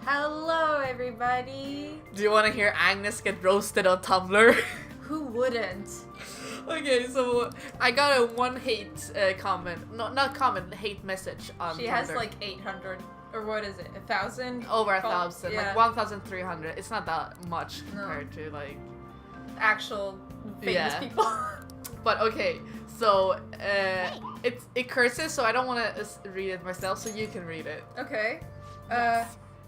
Hello, everybody. Do you want to hear Agnes get roasted on Tumblr? Who wouldn't? Okay, so I got a one hate comment, not comment, hate message on She Tumblr. has like 800, or what is it, 1,000? Over 1,000, yeah. like 1,300. It's not that much compared to like actual famous people. But okay, so it curses, so I don't want to read it myself, so you can read it. Okay.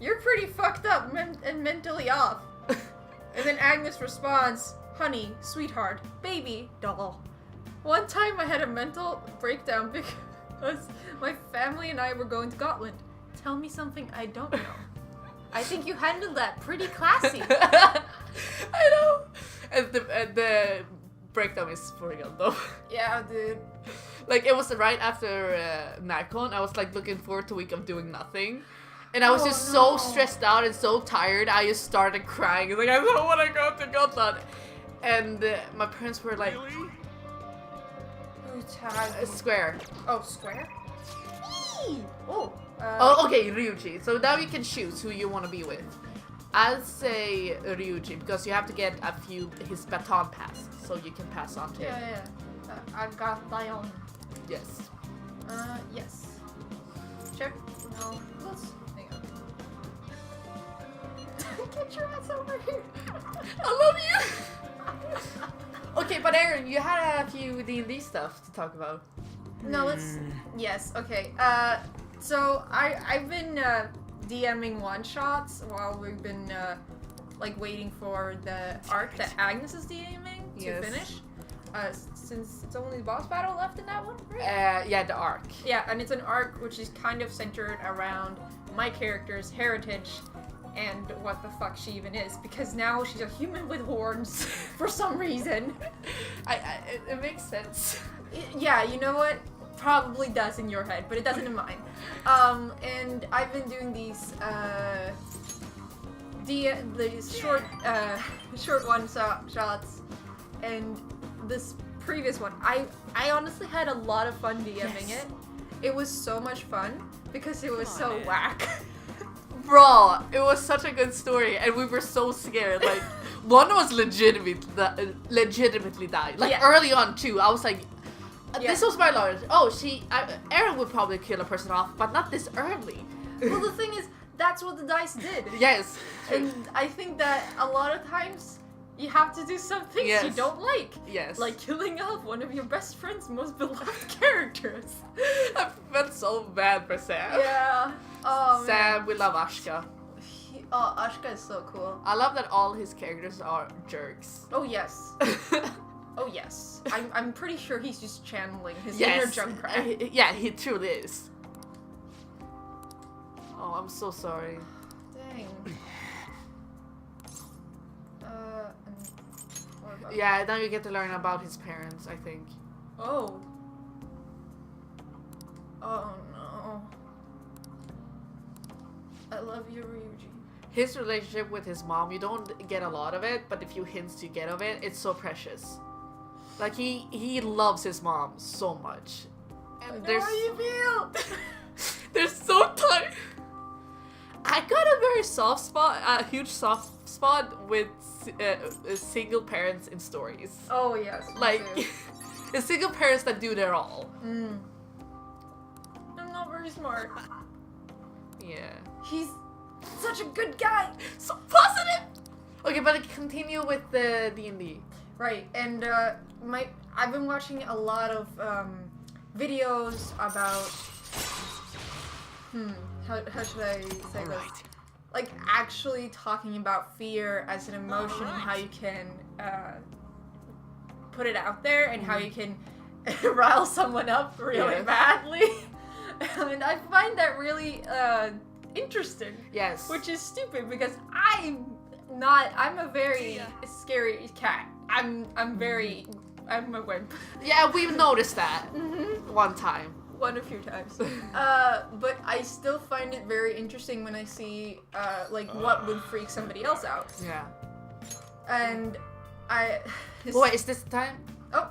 You're pretty fucked up and mentally off. And then Agnes responds, honey, sweetheart, baby, doll. One time I had a mental breakdown because my family and I were going to Scotland. Tell me something I don't know. I think you handled that pretty classy. I know. And the breakdown is for real though. Yeah, dude. Like it was right after NACON. I was like looking forward to a week of doing nothing. And I was just so stressed out and so tired, I just started crying. Like, I don't want to go to Gotland. And my parents were like, Square. Oh, Square? Oh. Okay, Ryuji. So now you can choose who you want to be with. I'll say Ryuji because you have to get his baton pass, so you can pass on to him. Yeah. I've got Dion. Yes. Yes. Check. No. Let's. Hang on. Get your ass over here. I love you. Okay, but Arin, you had a few D&D stuff to talk about. No, let's. Yes. Okay. So I've been DMing one-shots while we've been like waiting for the arc that Agnes is DMing to finish. Since it's only the boss battle left in that one, right? Yeah, the arc. Yeah, and it's an arc which is kind of centered around my character's heritage and what the fuck she even is, because now she's a human with horns for some reason. It makes sense. Yeah, you know what? Probably does in your head, but it doesn't in mine. And I've been doing these short one-shots, and this previous one, I honestly had a lot of fun DMing it. It was so much fun because it was so whack. Bro, it was such a good story, and we were so scared. Like, one was legitimately died. Like, early on, too. I was like, this was my knowledge. Oh, Arin would probably kill a person off, but not this early. Well, the thing is, that's what the dice did. Yes. And I think that a lot of times, you have to do some things you don't like. Yes. Like killing off one of your best friend's most beloved characters. I felt so bad for Sam. Yeah. Oh, Sam, man. we love Ashka. Ashka is so cool. I love that all his characters are jerks. Oh, yes. Oh, yes. I'm pretty sure he's just channeling his inner Junkrat. Yeah, he truly is. Oh, I'm so sorry. Dang. Yeah, now you get to learn about his parents, I think. Oh. Oh no. I love you, Ryuji. His relationship with his mom, you don't get a lot of it, but the few hints you get of it, it's so precious. Like, he loves his mom so much. And I know how you feel! They're so tight. I got a very soft spot, a huge soft spot with single parents in stories. Oh, yes. Like, the single parents that do their all. I'm not very smart. Yeah. He's such a good guy. So positive. Okay, but continue with the D&D. Right, and I've been watching a lot of videos about how should I say this? Like actually talking about fear as an emotion and how you can put it out there and how you can rile someone up really badly. And I find that really interesting. Yes. Which is stupid because I'm a very scary cat. I'm a wimp. Yeah, we've noticed that one time. One a few times. But I still find it very interesting when I see like what would freak somebody else out. Yeah. And Wait, is this the time? Oh.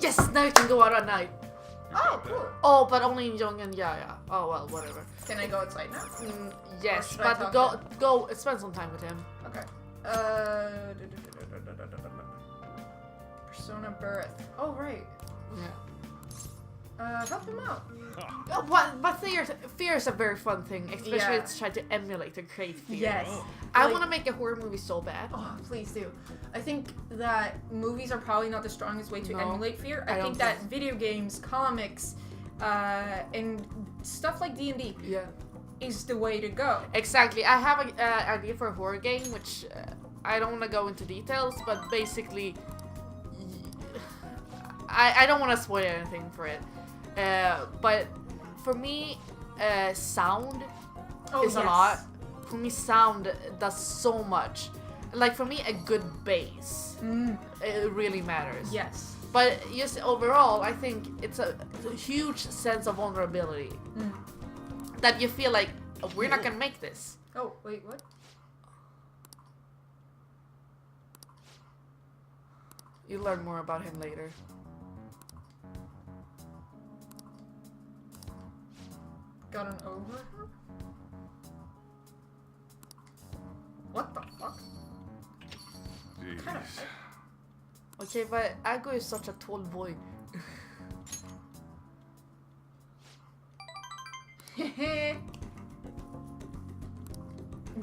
Yes, now you can go out at night. Oh, cool. Oh, but only in Young and yeah. Oh well, whatever. Can I go outside now? Yes, should I but talk go spend some time with him. Okay. Persona birth. Oh right. Yeah. Help him out. But fear is a very fun thing, especially Yeah. to try to emulate and create fear. Yes. I Like- want to make a horror movie so bad. Oh, please do. I think that movies are probably not the strongest way to No, emulate fear. I I don't think that think- video games, comics, and stuff like D&D Yeah. is the way to go. Exactly. I have an idea for a horror game, which I don't want to go into details, but basically, I don't want to spoil anything for it. But for me, sound is a lot. For me, sound does so much. Like for me, a good bass, it really matters. Yes. But just overall, I think it's a huge sense of vulnerability. That you feel like, oh, we're not gonna make this. Oh, wait, what? You learn more about him later. Gotten over her? What the fuck? Kind of. Okay, but AGGO is such a tall boy.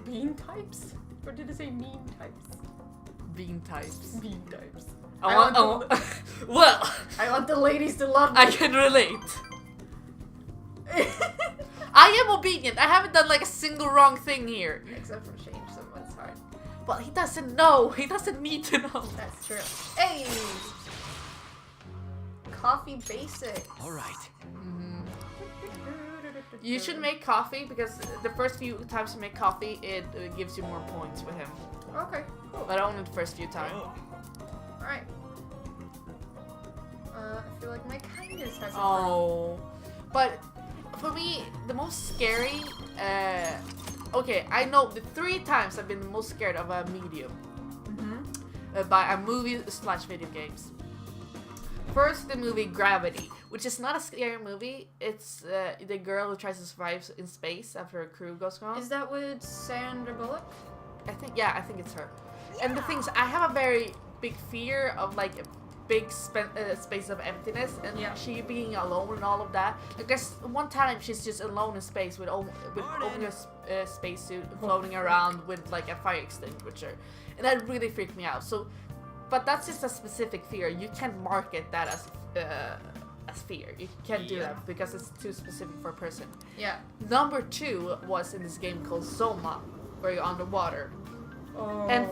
Bean types? Or did it say mean types? Bean types. Bean types. Well, I want the ladies to love me. I can relate. I am obedient. I haven't done like a single wrong thing here. Except for change someone's heart. But he doesn't know. He doesn't need to know. That's true. Hey! Coffee basics. All right. You should make coffee because the first few times you make coffee, it gives you more points with him. Okay, cool. But only the first few times. Alright. I feel like my kindness has Oh. But for me, the most scary... okay, I know the 3 times I've been the most scared of a medium. By a movie / video games. First, the movie Gravity, which is not a scary movie. It's the girl who tries to survive in space after her crew goes wrong. Is that with Sandra Bullock? I think it's her. And the things, I have a very big fear of like a big space of emptiness and she being alone and all of that. Like there's one time she's just alone in space with only a spacesuit floating around with like a fire extinguisher, and that really freaked me out. So, but that's just a specific fear. You can't market that as fear. You can't do that because it's too specific for a person. Yeah. Number 2 was in this game called Soma, where you're underwater. Oh. And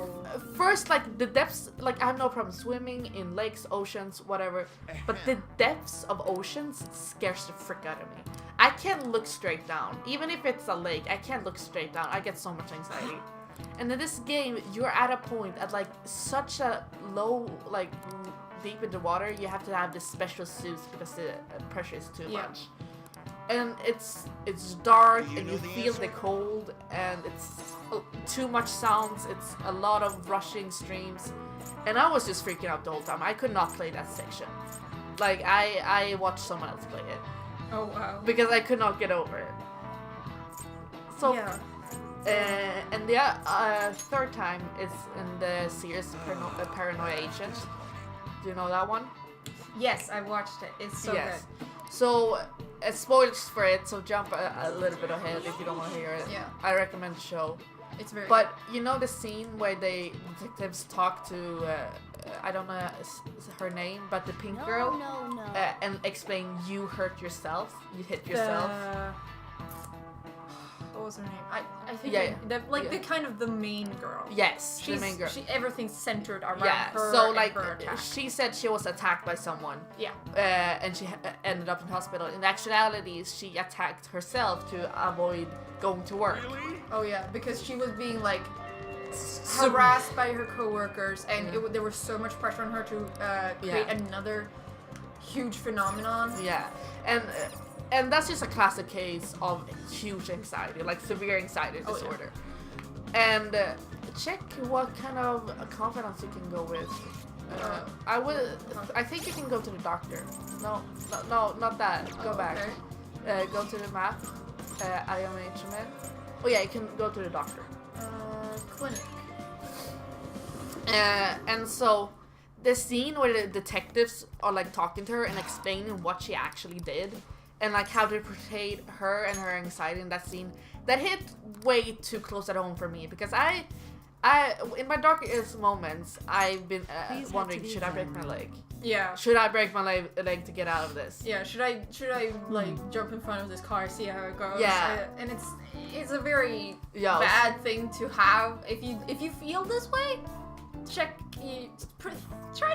first, like, the depths, like, I have no problem swimming in lakes, oceans, whatever, but the depths of oceans scares the frick out of me. I can't look straight down. Even if it's a lake, I can't look straight down. I get so much anxiety. And in this game, you're at a point at, like, such a low, like, deep in the water, you have to have this special suits because the pressure is too much. And it's dark and you feel the cold and it's too much sounds, it's a lot of rushing streams, and I was just freaking out the whole time. I could not play that section. Like I watched someone else play it. Oh wow. Because I could not get over it. So and the third time is in the series Paranoia Agent. Do you know that one? Yes, I watched it. It's so good. So, spoilers for it, so jump a little bit ahead if you don't want to hear it. Yeah. I recommend the show. It's very But you know the scene where the detectives talk to, I don't know her name, but the pink girl? No. And explain you hurt yourself, you hit yourself. What was her name? I think the kind of the main girl. Yes, the main girl. Everything's centered around Yeah, her. so and like her attack. she said she was attacked by someone. Yeah. And she ended up in hospital. In actuality, she attacked herself to avoid going to work. Oh yeah, because she was being like harassed by her coworkers, and there was so much pressure on her to create another huge phenomenon. Yeah, and that's just a classic case of huge anxiety, like severe anxiety disorder. And check what kind of confidence you can go with. I would. I think you can go to the doctor. No, not that. Go back. Okay. Go to the map. IMHMN. Oh yeah, you can go to the doctor. Clinic. And so the scene where the detectives are like talking to her and explaining what she actually did and like how they portrayed her and her anxiety in that scene, that hit way too close at home for me because I in my darkest moments I've been wondering, should I break my leg? Yeah. Should I break my leg to get out of this? Yeah. Should I like jump in front of this car, see how it goes? Yeah. And it's a very bad thing to have. If you feel this way, try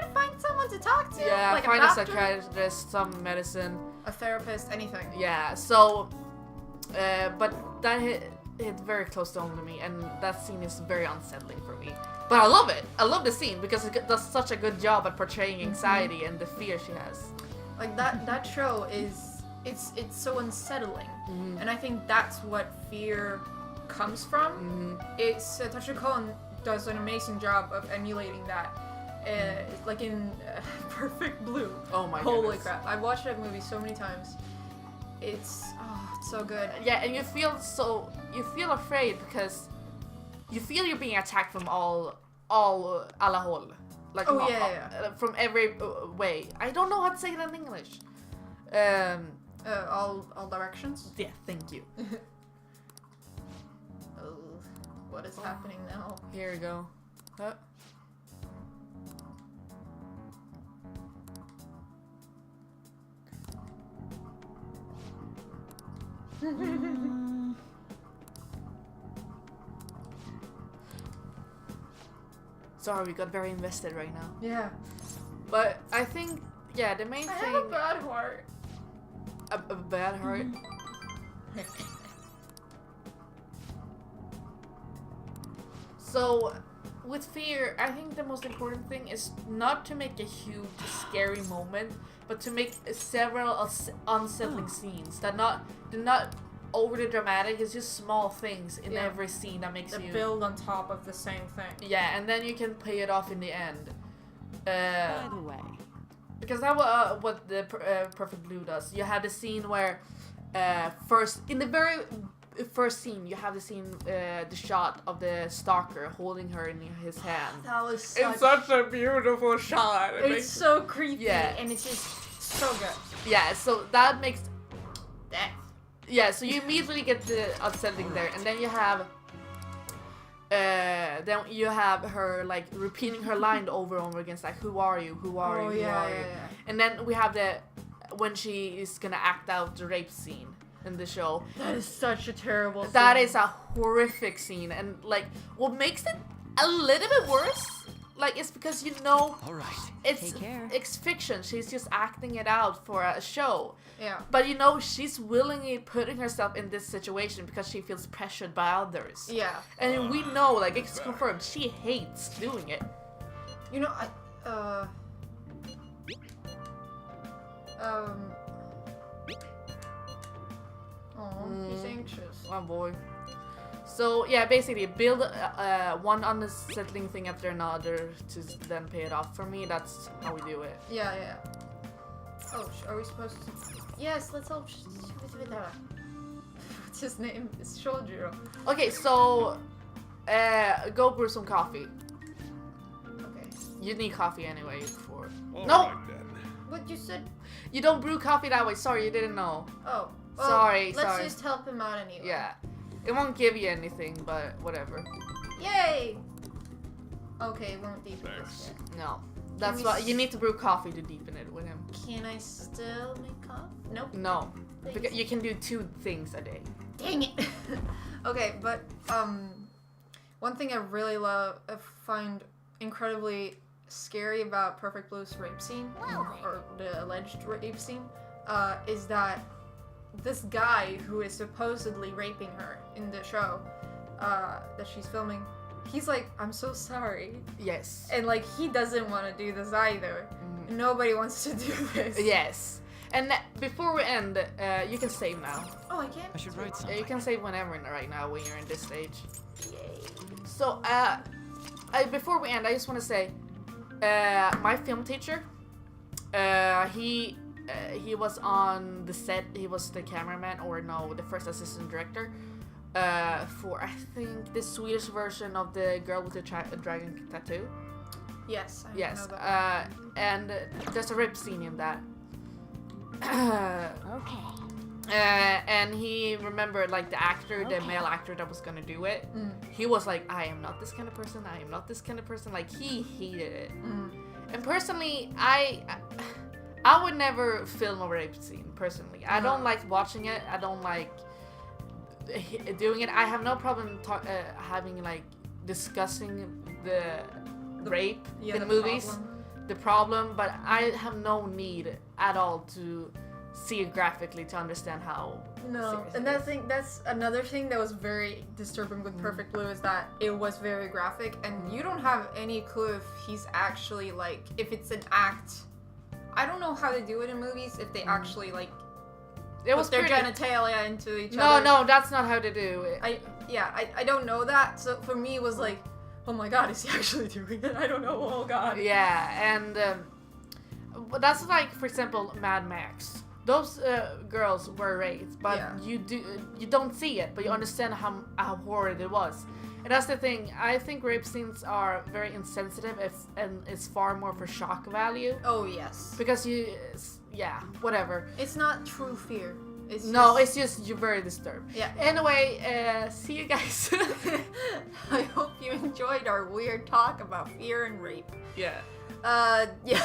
to find someone to talk to. Yeah, like find a a doctor, psychiatrist, some medicine, a therapist, anything. Yeah. So, but that hit very close to home to me, and that scene is very unsettling for me. But I love it. I love the scene because it does such a good job at portraying anxiety and the fear she has. Like that show is it's so unsettling, and I think that's what fear comes from. It's Tasha Cohen does an amazing job of emulating that. Like in Perfect Blue. Oh my Holy goodness. crap! I've watched that movie so many times. It's so good. Yeah, and you feel afraid because you feel you're being attacked from all alla håll. Like from every way. I don't know how to say it in English. All directions. Yeah, thank you. Oh, what is happening now? Here we go. Huh? Sorry, we got very invested right now. Yeah. But I think, the main thing... I have a bad heart. A bad heart? So, with fear, I think the most important thing is not to make a huge, scary moment, but to make several unsettling scenes. They're not overly dramatic. It's just small things in every scene that makes you build on top of the same thing. Yeah, and then you can pay it off in the end. By the way, because that's what the Perfect Blue does. You have the scene where in the very first scene, you have the shot of the stalker holding her in his hand. That was It's such a beautiful shot. It's so creepy, and it's just so good. Yeah, so that makes Death. Yeah, so you immediately get the unsettling there, and then you have her like repeating her line over and over again, like, who are you, who are you, who are you? And then we have when she is gonna act out the rape scene in the show. That is such a terrible scene. That is a horrific scene, and like what makes it a little bit worse, like, it's because all right, take care. It's fiction. She's just acting it out for a show. Yeah. But she's willingly putting herself in this situation because she feels pressured by others. Yeah. And we know, like, it's confirmed, she hates doing it. He's anxious. Oh boy. So yeah, basically build one unsettling thing after another to then pay it off. For me, that's how we do it. Yeah. Oh, are we supposed to? Yes, let's hope. What's his name? It's Shojiro. Okay, so go brew some coffee. Okay. You need coffee anyway before. Right, then. What you said? You don't brew coffee that way. Sorry, you didn't know. Oh. Well, sorry. Let's just help him out anyway. Yeah. It won't give you anything, but whatever. Yay! Okay, it won't deepen this yet. No. That's why you need to brew coffee to deepen it with him. Can I still make coffee? Nope. No. Because you can do 2 things a day. Dang it! Okay, but one thing I really find incredibly scary about Perfect Blue's rape scene, or the alleged rape scene, is that this guy who is supposedly raping her in the show that she's filming, he's like, I'm so sorry. Yes. And like, he doesn't want to do this either. Nobody wants to do this. Yes. And before we end, you can save now. Oh, I can? I should write something. You can save whenever right now when you're in this stage. Yay. So, before we end, I just want to say, My film teacher, he was on the set. He was the cameraman, or no, the first assistant director, for I think the Swedish version of the girl with the dragon tattoo. Yes. I Yes. know that. And there's a rape scene in that. Okay. And he remembered like the actor, the male actor that was gonna do it. He was like, I am not this kind of person. I am not this kind of person. Like he hated it. And personally, I would never film a rape scene. Personally, I don't like watching it. I don't like doing it. I have no problem having like discussing the rape in the movies, the problem, but I have no need at all to see it graphically to understand how. No, and that's another thing that was very disturbing with Perfect Blue is that it was very graphic, and you don't have any clue if he's actually like, if it's an act. I don't know how they do it in movies, if they actually like put their genitalia into each other. No, that's not how they do it. I don't know that, so for me it was like, oh my god, is he actually doing it? I don't know, oh god. Yeah, and that's like, for example, Mad Max. Those girls were raped, but you don't see it, but you understand how horrid it was. And that's the thing. I think rape scenes are very insensitive, and it's far more for shock value. Oh yes. Because whatever. It's not true fear. It's just you're very disturbed. Yeah. Anyway, see you guys. I hope you enjoyed our weird talk about fear and rape. Yeah. Yeah.